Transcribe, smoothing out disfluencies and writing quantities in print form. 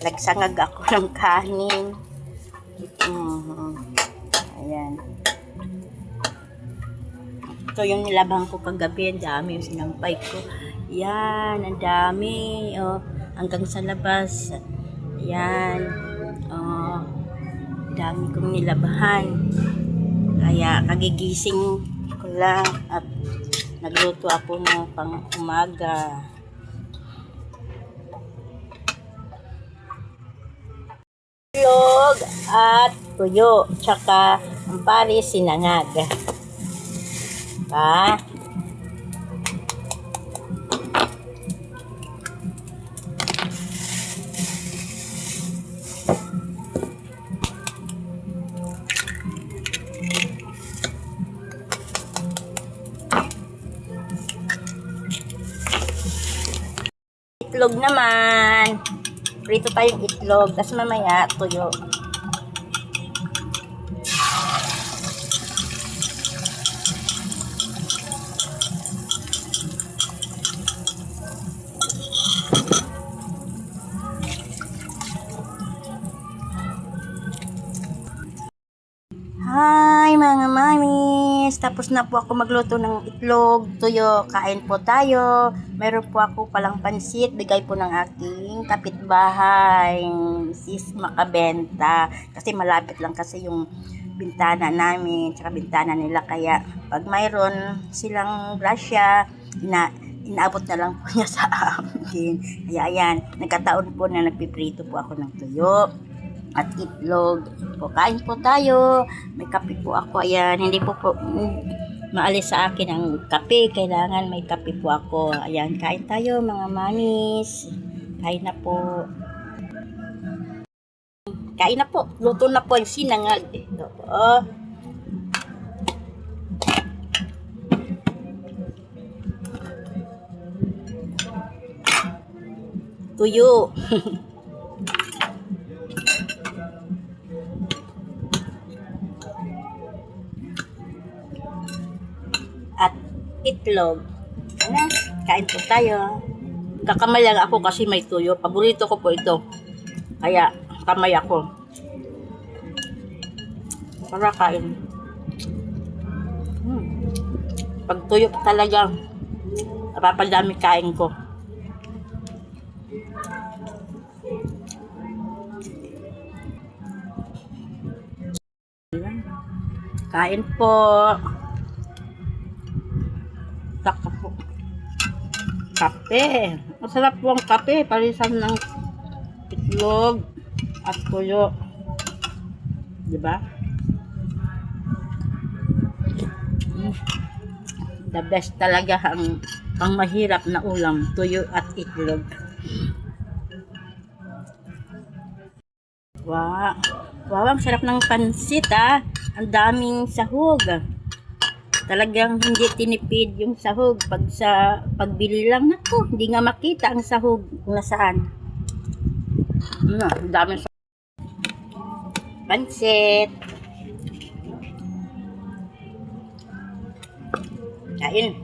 Nagsangag ako ng kanin. Ayan. Ito yung nilabang ko kagabi. Ang dami yung sinampay ko. Yan, ang dami. Oh, hanggang sa labas. Yan. Oh, dami kong nilabahan. Kaya kagigising ko lang at nagluto ako ng pang umaga. Itlog at tuyo, tsaka ang pari sinangag. Pa. Itlog naman. Prito tayong itlog. Tapos mamaya, tuyo. Hi mga mamis! Tapos na po ako magluto ng itlog, tuyo, kain po tayo. Meron po ako palang pansit, bigay po ng aking kapitbahay, sis Makabenta. Kasi malapit lang kasi yung bintana namin, tsaka bintana nila. Kaya pag mayroon silang grasya, inaabot na lang po niya sa amin. Kaya ayan, nagkataon po na nagpiprito po ako ng tuyo at itlog. Po, kain po tayo. May kape po ako. Ayan, hindi po maalis sa akin ang kape. Kailangan may kape po ako. Ayan, kain tayo mga mamis. Kain na po. Kain na po. Luto na po ang sinangag. Ito po. Tuyo. At itlog. Ano? Kain po tayo. Kakamay lang ako kasi may tuyo. Paborito ko po ito. Kaya kamay ako. Para kain. Pag tuyo talaga, napapadami kain ko. Kain po. Saka po. Kape. Masarap po ang kape. Palisan ng itlog at tuyo. Diba? The best talaga ang pang mahirap na ulam. Tuyo at itlog. Wow. Wow, ang sarap ng pansit ah. Ang daming sahog. Talagang hindi tinipid yung sahog pag sa pagbili lang. Nako, hindi nga makita ang sahog kung nasaan. Ang daming sahog. Pansit. Kain.